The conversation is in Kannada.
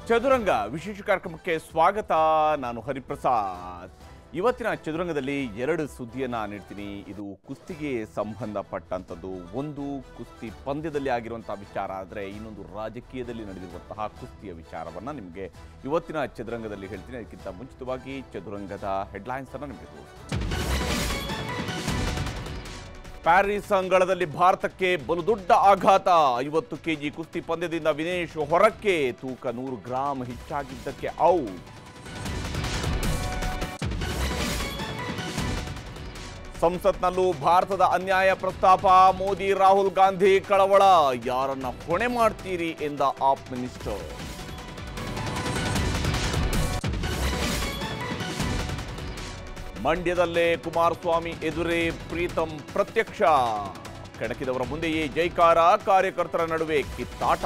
ಚದುರಂಗ ವಿಶೇಷ ಕಾರ್ಯಕ್ರಮಕ್ಕೆ ಸ್ವಾಗತ. ನಾನು ಹರಿಪ್ರಸಾದ್. ಇವತ್ತಿನ ಚದುರಂಗದಲ್ಲಿ ಎರಡು ಸುದ್ದಿಯನ್ನು ನೀಡ್ತೀನಿ. ಇದು ಕುಸ್ತಿಗೆ ಸಂಬಂಧಪಟ್ಟಂಥದ್ದು. ಒಂದು ಕುಸ್ತಿ ಪಂದ್ಯದಲ್ಲಿ ಆಗಿರುವಂತಹ ವಿಚಾರ ಆದರೆ ಇನ್ನೊಂದು ರಾಜಕೀಯದಲ್ಲಿ ನಡೆದಿರುವಂತಹ ಕುಸ್ತಿಯ ವಿಚಾರವನ್ನು ನಿಮಗೆ ಇವತ್ತಿನ ಚದುರಂಗದಲ್ಲಿ ಹೇಳ್ತೀನಿ. ಅದಕ್ಕಿಂತ ಮುಂಚಿತವಾಗಿ ಚದುರಂಗದ ಹೆಡ್ಲೈನ್ಸ್ ಅನ್ನು ನಿಮಗೆ ತೋರಿಸ್ತೀನಿ. ಪ್ಯಾರಿಸ್ ಅಂಗಳದಲ್ಲಿ ಭಾರತಕ್ಕೆ ಬಲು ದೊಡ್ಡ ಆಘಾತ. 50 ಕೆಜಿ ಕುಸ್ತಿ ಪಂದ್ಯದಿಂದ ವಿನೇಶ್ ಹೊರಕ್ಕೆ. ತೂಕ 100 ಗ್ರಾಂ ಹೆಚ್ಚಾಗಿದ್ದಕ್ಕೆ ಔಟ್. ಸಂಸತ್ನಲ್ಲೂ ಭಾರತದ ಅನ್ಯಾಯ ಪ್ರಸ್ತಾಪ. ಮೋದಿ ರಾಹುಲ್ ಗಾಂಧಿ ಕಳವಳ. ಯಾರನ್ನ ಹೊಣೆ ಮಾಡ್ತೀರಿ ಎಂದ ಆಪ್ ಮಿನಿಸ್ಟರ್. ಮಂಡ್ಯದಲ್ಲೇ ಕುಮಾರಸ್ವಾಮಿ ಎದುರೇ ಪ್ರೀತಂ ಪ್ರತ್ಯಕ್ಷ. ಕೆಣಕಿದವರ ಮುಂದೆಯೇ ಜೈಕಾರ. ಕಾರ್ಯಕರ್ತರ ನಡುವೆ ಕಿತ್ತಾಟ.